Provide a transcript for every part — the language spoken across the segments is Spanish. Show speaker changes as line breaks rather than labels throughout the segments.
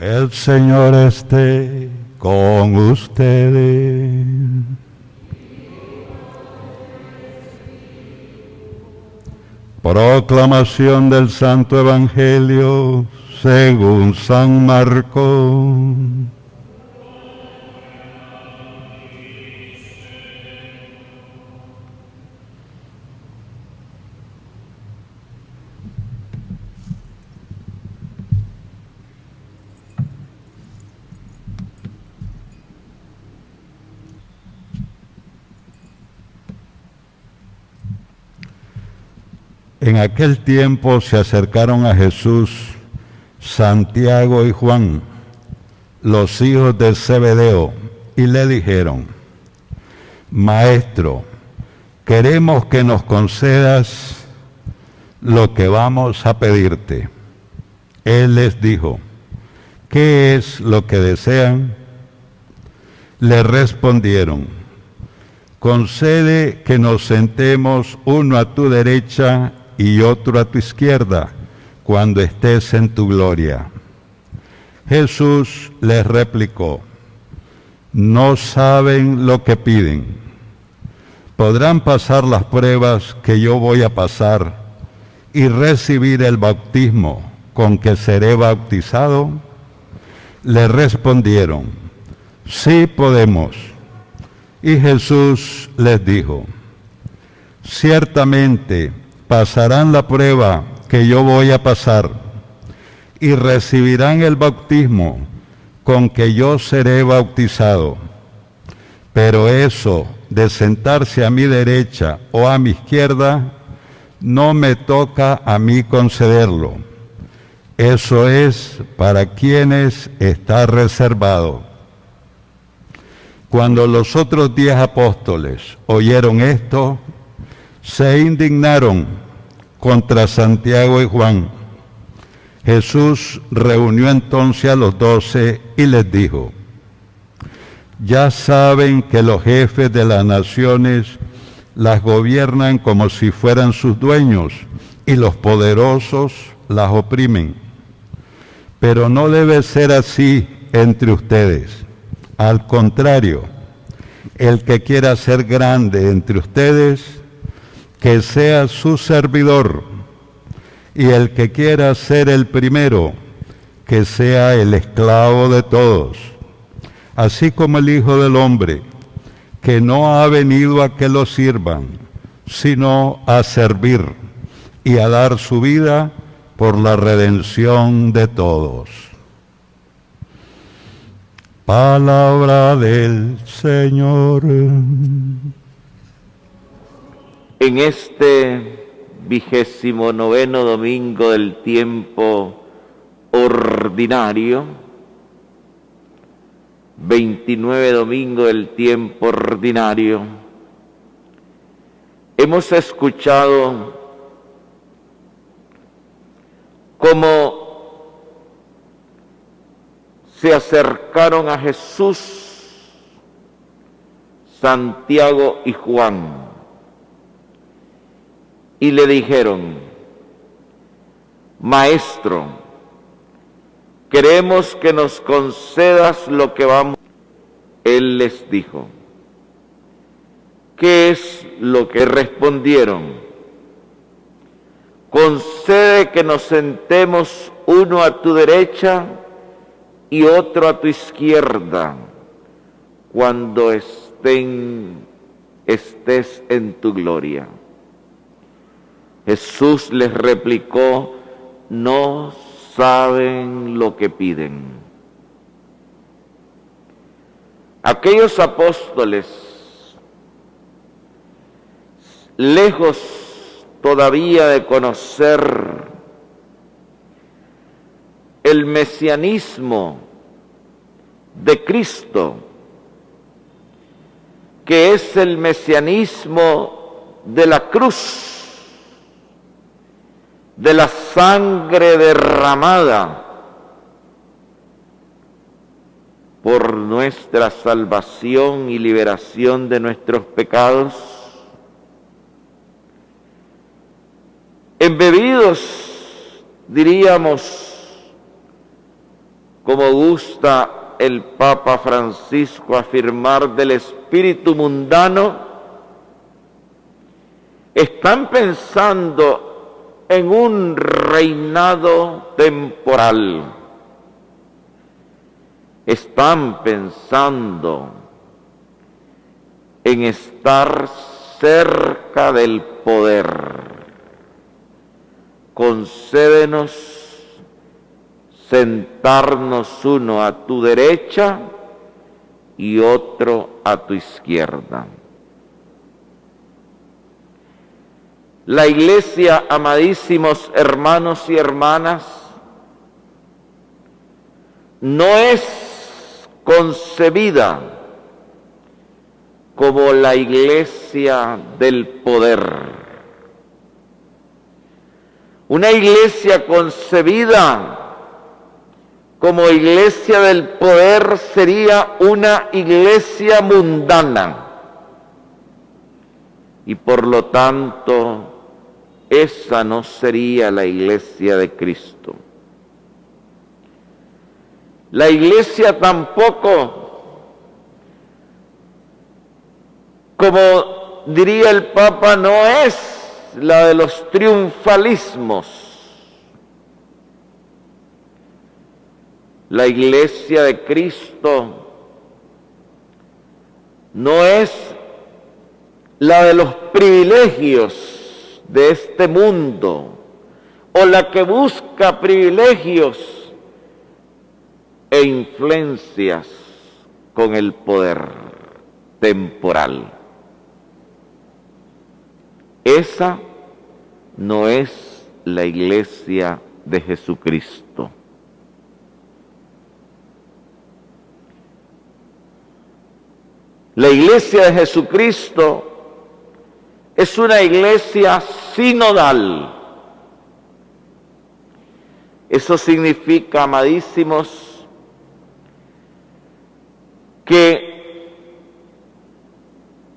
El Señor esté con ustedes. Proclamación del Santo Evangelio según San Marcos. En aquel tiempo se acercaron a Jesús Santiago y Juan, los hijos de Zebedeo, y le dijeron: Maestro, queremos que nos concedas lo que vamos a pedirte. Él les dijo: ¿qué es lo que desean? Le respondieron: concede que nos sentemos uno a tu derecha y otro a tu izquierda, cuando estés en tu gloria. Jesús les replicó: no saben lo que piden. ¿Podrán pasar las pruebas que yo voy a pasar y recibir el bautismo con que seré bautizado? Le respondieron: sí podemos. Y Jesús les dijo: ciertamente pasarán la prueba que yo voy a pasar y recibirán el bautismo con que yo seré bautizado. Pero eso de sentarse a mi derecha o a mi izquierda no me toca a mí concederlo. Eso es para quienes está reservado. Cuando los otros 10 apóstoles oyeron esto, se indignaron contra Santiago y Juan. Jesús reunió entonces a los 12 y les dijo: ya saben que los jefes de las naciones las gobiernan como si fueran sus dueños, y los poderosos las oprimen. Pero no debe ser así entre ustedes. Al contrario, el que quiera ser grande entre ustedes, que sea su servidor, y el que quiera ser el primero, que sea el esclavo de todos. Así como el Hijo del Hombre, que no ha venido a que lo sirvan, sino a servir y a dar su vida por la redención de todos. Palabra del Señor.
En este 29º domingo del tiempo ordinario, 29 domingo del tiempo ordinario, hemos escuchado cómo se acercaron a Jesús Santiago y Juan y le dijeron: Maestro, queremos que nos concedas lo que vamos. Él les dijo: ¿qué es lo que respondieron? Concede que nos sentemos uno a tu derecha y otro a tu izquierda, cuando estés en tu gloria. Jesús les replicó: no saben lo que piden. Aquellos apóstoles, lejos todavía de conocer el mesianismo de Cristo, que es el mesianismo de la cruz, de la sangre derramada por nuestra salvación y liberación de nuestros pecados, embebidos, diríamos, como gusta el Papa Francisco afirmar del espíritu mundano, están pensando en un reinado temporal. Están pensando en estar cerca del poder. Concédenos sentarnos uno a tu derecha y otro a tu izquierda. La Iglesia, amadísimos hermanos y hermanas, no es concebida como la Iglesia del poder. Una iglesia concebida como iglesia del poder sería una iglesia mundana. Y por lo tanto, esa no sería la iglesia de Cristo. La iglesia tampoco, como diría el Papa, no es la de los triunfalismos. La iglesia de Cristo no es la de los privilegios de este mundo o la que busca privilegios e influencias con el poder temporal. Esa no es la iglesia de Jesucristo. La iglesia de Jesucristo es una iglesia sinodal. Eso significa, amadísimos, que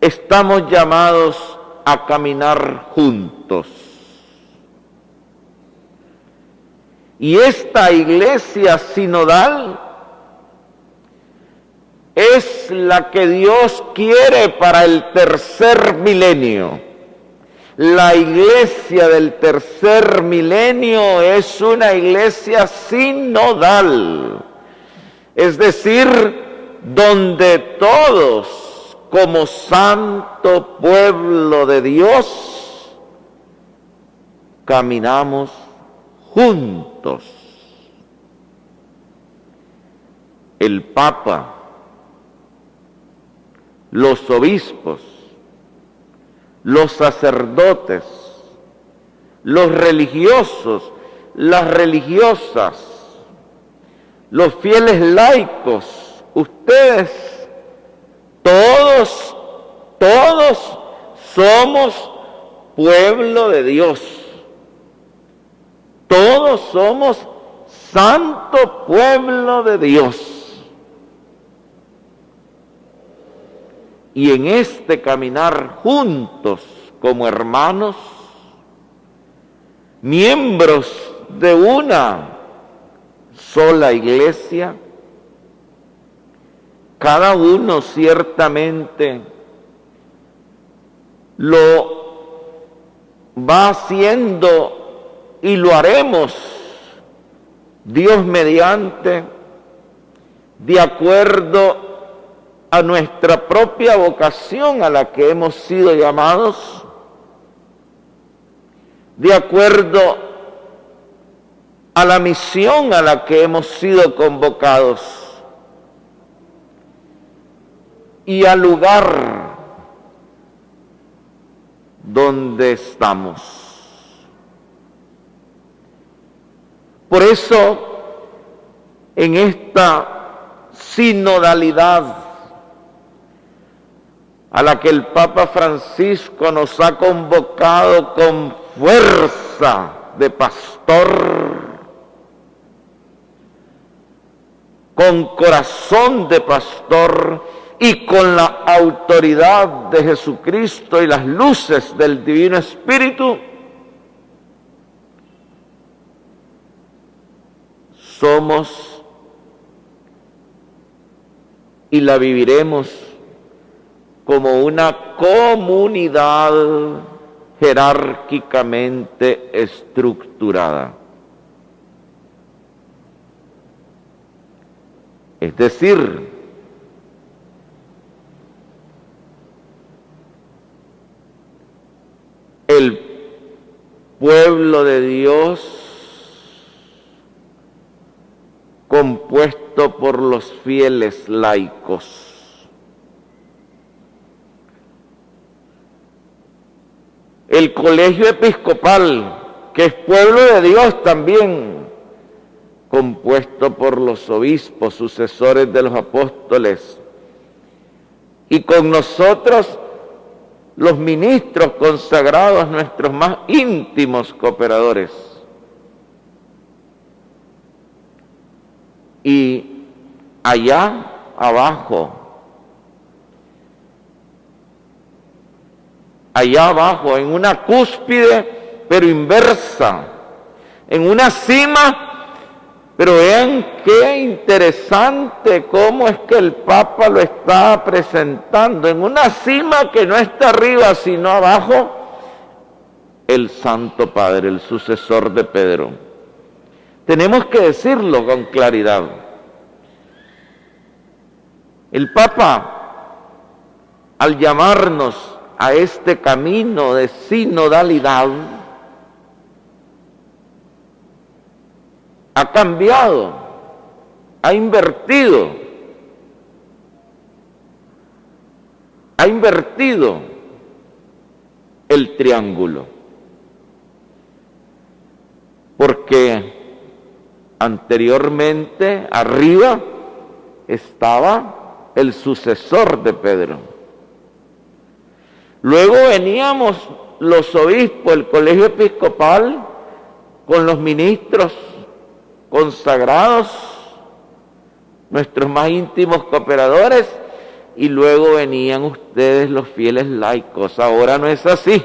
estamos llamados a caminar juntos. Y esta iglesia sinodal es la que Dios quiere para el tercer milenio. La iglesia del tercer milenio es una iglesia sinodal, es decir, donde todos, como santo pueblo de Dios, caminamos juntos. El Papa, los obispos, los sacerdotes, los religiosos, las religiosas, los fieles laicos, ustedes, todos somos pueblo de Dios. Todos somos santo pueblo de Dios. Y en este caminar juntos como hermanos, miembros de una sola iglesia, cada uno ciertamente lo va haciendo y lo haremos, Dios mediante, de acuerdo a nuestra propia vocación a la que hemos sido llamados, de acuerdo a la misión a la que hemos sido convocados y al lugar donde estamos. Por eso, en esta sinodalidad a la que el Papa Francisco nos ha convocado con fuerza de pastor, con corazón de pastor y con la autoridad de Jesucristo y las luces del Divino Espíritu, somos y la viviremos como una comunidad jerárquicamente estructurada. Es decir, el pueblo de Dios compuesto por los fieles laicos. El colegio episcopal, que es pueblo de Dios también, compuesto por los obispos, sucesores de los apóstoles, y con nosotros los ministros consagrados, nuestros más íntimos cooperadores. Y allá abajo, en una cúspide, pero inversa, en una cima. Pero vean qué interesante cómo es que el Papa lo está presentando. En una cima que no está arriba, sino abajo, el Santo Padre, el sucesor de Pedro. Tenemos que decirlo con claridad. El Papa, al llamarnos a este camino de sinodalidad, ha cambiado, ha invertido el triángulo. Porque anteriormente arriba estaba el sucesor de Pedro. Luego veníamos los obispos, el colegio episcopal, con los ministros consagrados, nuestros más íntimos cooperadores, y luego venían ustedes los fieles laicos. Ahora no es así.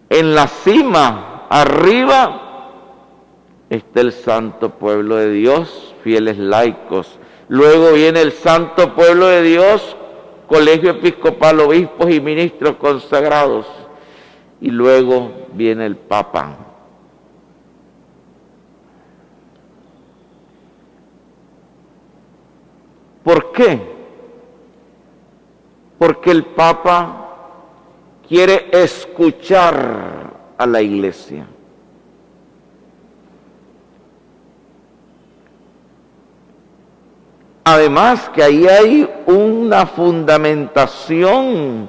En la cima, arriba, está el santo pueblo de Dios, fieles laicos. Luego viene el santo pueblo de Dios, colegio episcopal, obispos y ministros consagrados. Y luego viene el Papa. ¿Por qué? Porque el Papa quiere escuchar a la Iglesia. Además que ahí hay una fundamentación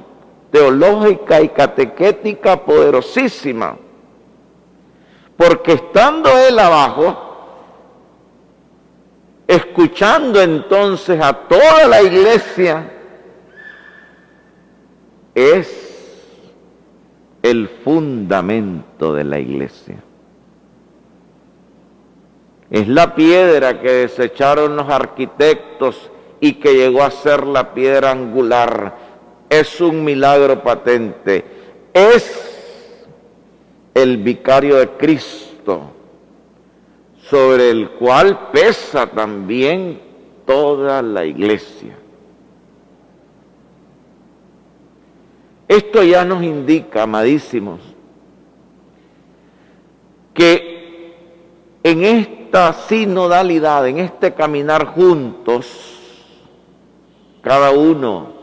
teológica y catequética poderosísima, porque estando él abajo, escuchando entonces a toda la Iglesia, es el fundamento de la Iglesia. Es la piedra que desecharon los arquitectos y que llegó a ser la piedra angular. Es un milagro patente. Es el vicario de Cristo, sobre el cual pesa también toda la Iglesia. Esto ya nos indica, amadísimos, que en esta sinodalidad, en este caminar juntos, cada uno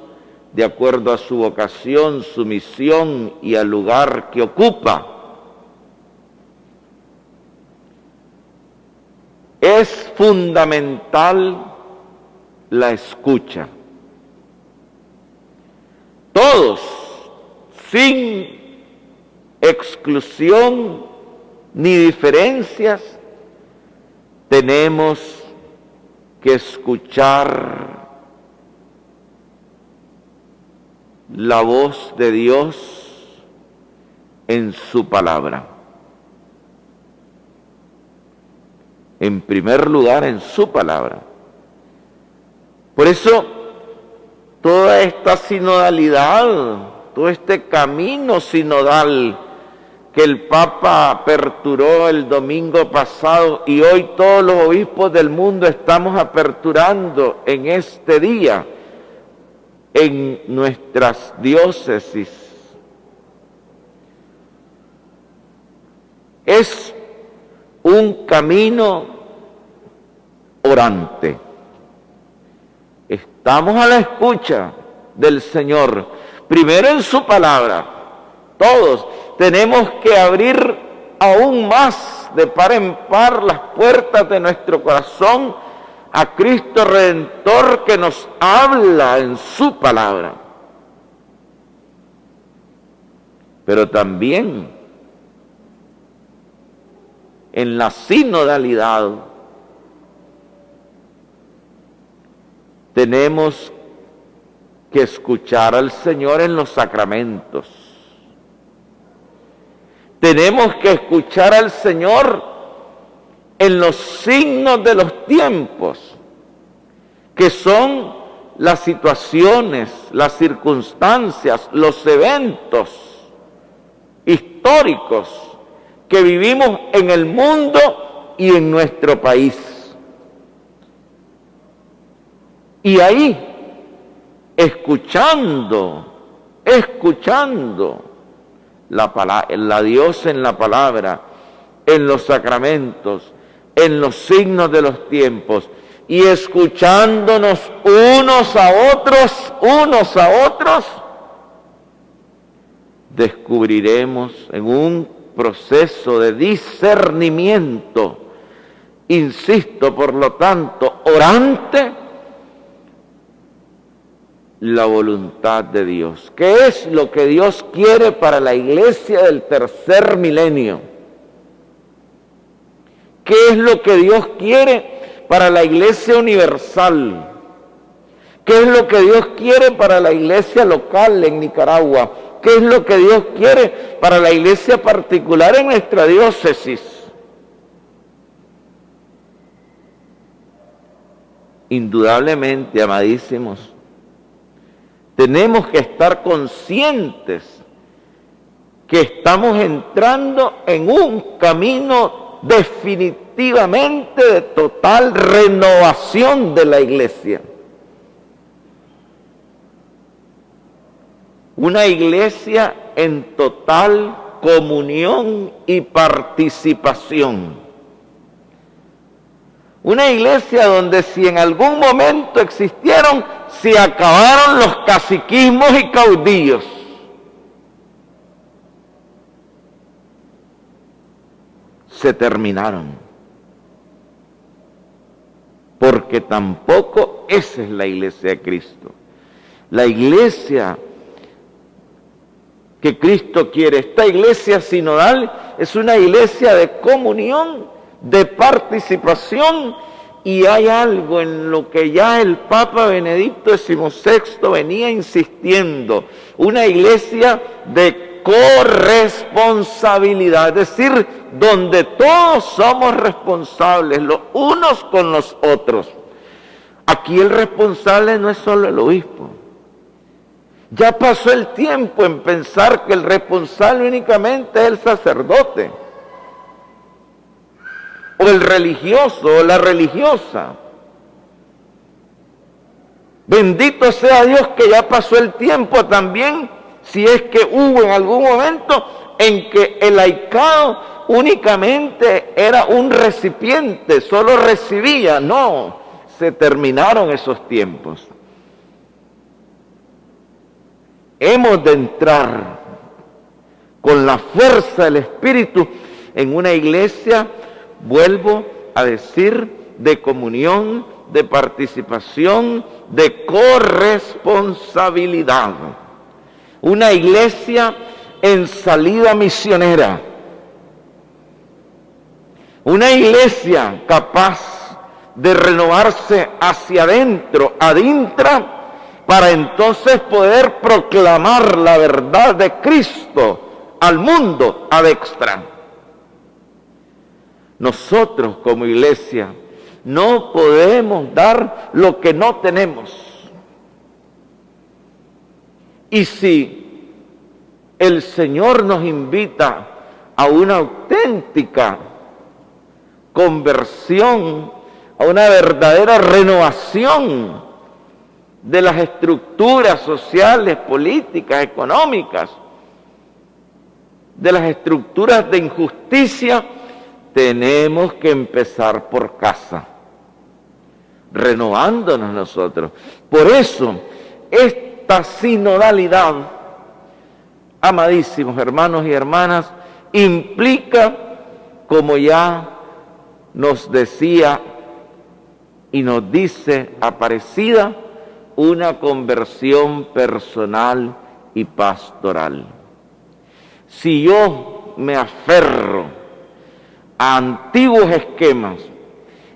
de acuerdo a su vocación, su misión y al lugar que ocupa, es fundamental la escucha. Todos, sin exclusión ni diferencias, tenemos que escuchar la voz de Dios en su palabra. En primer lugar, en su palabra. Por eso, toda esta sinodalidad, todo este camino sinodal, que el Papa aperturó el domingo pasado y hoy todos los obispos del mundo estamos aperturando en este día en nuestras diócesis. Es un camino orante. Estamos a la escucha del Señor, primero en su palabra. Todos tenemos que abrir aún más de par en par las puertas de nuestro corazón a Cristo Redentor que nos habla en su palabra. Pero también en la sinodalidad tenemos que escuchar al Señor en los sacramentos. Tenemos que escuchar al Señor en los signos de los tiempos, que son las situaciones, las circunstancias, los eventos históricos que vivimos en el mundo y en nuestro país. Y ahí, escuchando la Dios en la palabra, en los sacramentos, en los signos de los tiempos, y escuchándonos unos a otros, descubriremos en un proceso de discernimiento, insisto, por lo tanto, orante, la voluntad de Dios. ¿Qué es lo que Dios quiere para la iglesia del tercer milenio? ¿Qué es lo que Dios quiere para la iglesia universal? ¿Qué es lo que Dios quiere para la iglesia local en Nicaragua? ¿Qué es lo que Dios quiere para la iglesia particular en nuestra diócesis? Indudablemente, amadísimos, tenemos que estar conscientes que estamos entrando en un camino definitivamente de total renovación de la iglesia. Una iglesia en total comunión y participación. Una iglesia donde si en algún momento existieron, se acabaron los caciquismos y caudillos. Se terminaron. Porque tampoco esa es la iglesia de Cristo. La iglesia que Cristo quiere, esta iglesia sinodal, es una iglesia de comunión, de participación, y hay algo en lo que ya el Papa Benedicto XVI venía insistiendo, una iglesia de corresponsabilidad, es decir, donde todos somos responsables los unos con los otros. Aquí el responsable no es solo el obispo. Ya pasó el tiempo en pensar que el responsable únicamente es el sacerdote, o el religioso, o la religiosa. Bendito sea Dios que ya pasó el tiempo también, si es que hubo en algún momento en que el laicado únicamente era un recipiente, solo recibía. No, se terminaron esos tiempos. Hemos de entrar con la fuerza del Espíritu en una iglesia, vuelvo a decir, de comunión, de participación, de corresponsabilidad. Una iglesia en salida misionera. Una iglesia capaz de renovarse hacia adentro, adintra, para entonces poder proclamar la verdad de Cristo al mundo ad extra. Nosotros como iglesia no podemos dar lo que no tenemos. Y si el Señor nos invita a una auténtica conversión, a una verdadera renovación de las estructuras sociales, políticas, económicas, de las estructuras de injusticia, tenemos que empezar por casa, renovándonos nosotros. Por eso, esta sinodalidad, amadísimos hermanos y hermanas, implica, como ya nos decía y nos dice Aparecida, una conversión personal y pastoral. Si yo me aferro a antiguos esquemas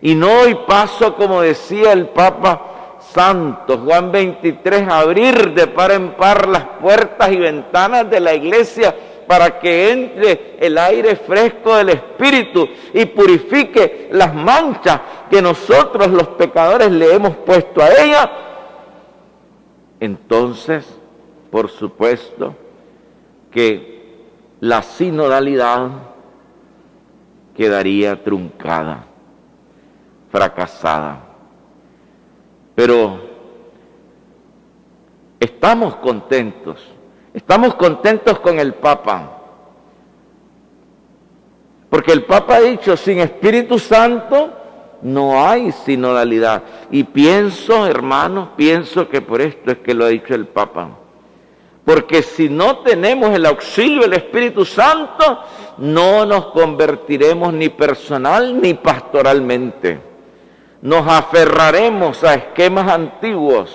y no doy paso, como decía el Papa Santo Juan XXIII, a abrir de par en par las puertas y ventanas de la iglesia para que entre el aire fresco del Espíritu y purifique las manchas que nosotros los pecadores le hemos puesto a ella, entonces, por supuesto, que la sinodalidad quedaría truncada, fracasada. Pero estamos contentos con el Papa, porque el Papa ha dicho, sin Espíritu Santo no hay sinodalidad. Y pienso, hermanos, que por esto es que lo ha dicho el Papa. Porque si no tenemos el auxilio del Espíritu Santo, no nos convertiremos ni personal ni pastoralmente. Nos aferraremos a esquemas antiguos.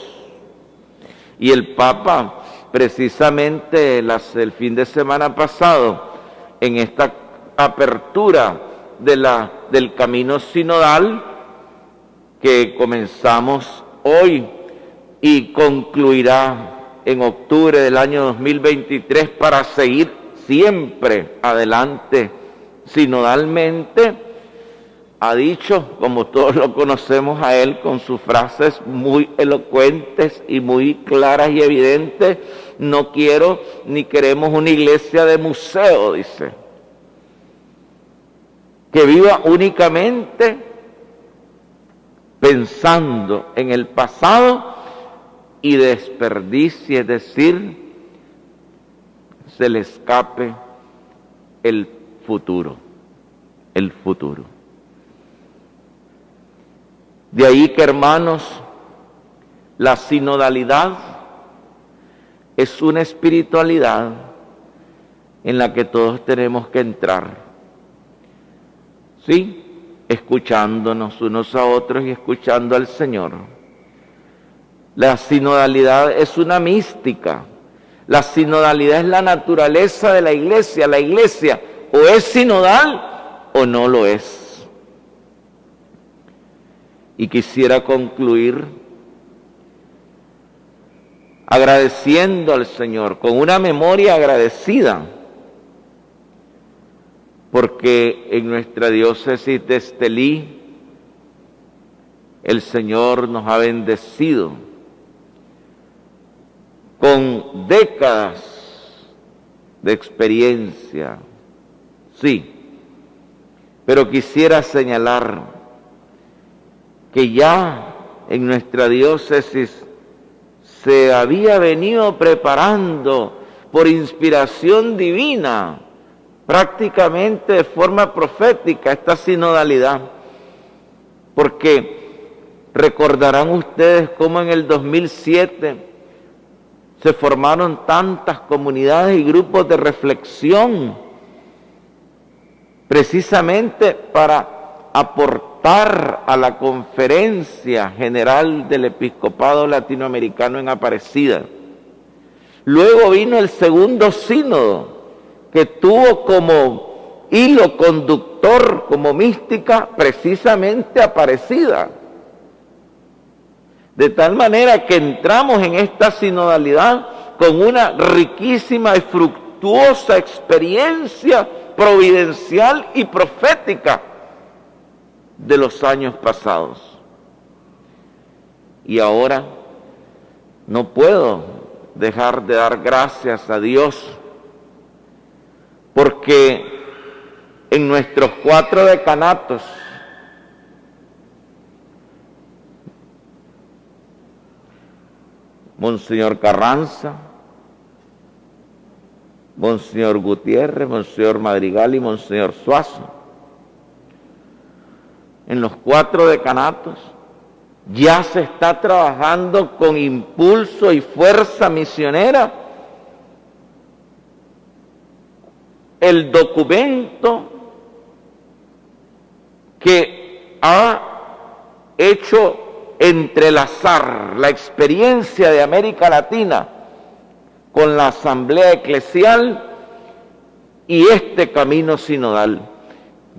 Y el Papa, precisamente el fin de semana pasado, en esta apertura del camino sinodal que comenzamos hoy y concluirá en octubre del año 2023 para seguir siempre adelante sinodalmente, ha dicho, como todos lo conocemos a él, con sus frases muy elocuentes y muy claras y evidentes, no quiero ni queremos una iglesia de museo, dice, que viva únicamente pensando en el pasado y desperdicie, es decir, se le escape el futuro. De ahí que, hermanos, la sinodalidad es una espiritualidad en la que todos tenemos que entrar. ¿Sí? Escuchándonos unos a otros y escuchando al Señor. La sinodalidad es una mística. La sinodalidad es la naturaleza de la iglesia. La iglesia o es sinodal o no lo es. Y quisiera concluir agradeciendo al Señor, con una memoria agradecida, porque en nuestra diócesis de Estelí el Señor nos ha bendecido con décadas de experiencia, sí, pero quisiera señalar que ya en nuestra diócesis se había venido preparando por inspiración divina, prácticamente de forma profética, esta sinodalidad, porque recordarán ustedes cómo en el 2007 se formaron tantas comunidades y grupos de reflexión, precisamente para aportar a la Conferencia General del Episcopado Latinoamericano en Aparecida. Luego vino el segundo sínodo, que tuvo como hilo conductor, como mística, precisamente Aparecida. De tal manera que entramos en esta sinodalidad con una riquísima y fructuosa experiencia providencial y profética de los años pasados. Y ahora no puedo dejar de dar gracias a Dios, porque en nuestros 4 decanatos. Monseñor Carranza, Monseñor Gutiérrez, Monseñor Madrigal y Monseñor Suazo. En los 4 decanatos ya se está trabajando con impulso y fuerza misionera el documento que ha hecho entrelazar la experiencia de América Latina con la asamblea eclesial y este camino sinodal.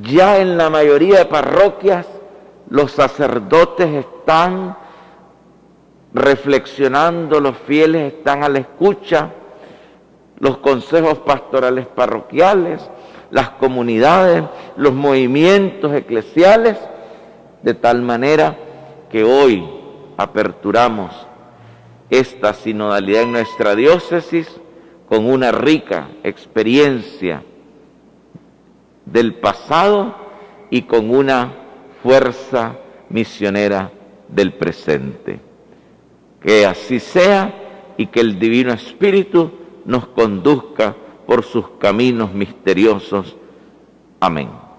Ya en la mayoría de parroquias los sacerdotes están reflexionando, los fieles están a la escucha, los consejos pastorales parroquiales, las comunidades, los movimientos eclesiales, de tal manera que hoy aperturamos esta sinodalidad en nuestra diócesis con una rica experiencia del pasado y con una fuerza misionera del presente. Que así sea y que el Divino Espíritu nos conduzca por sus caminos misteriosos. Amén.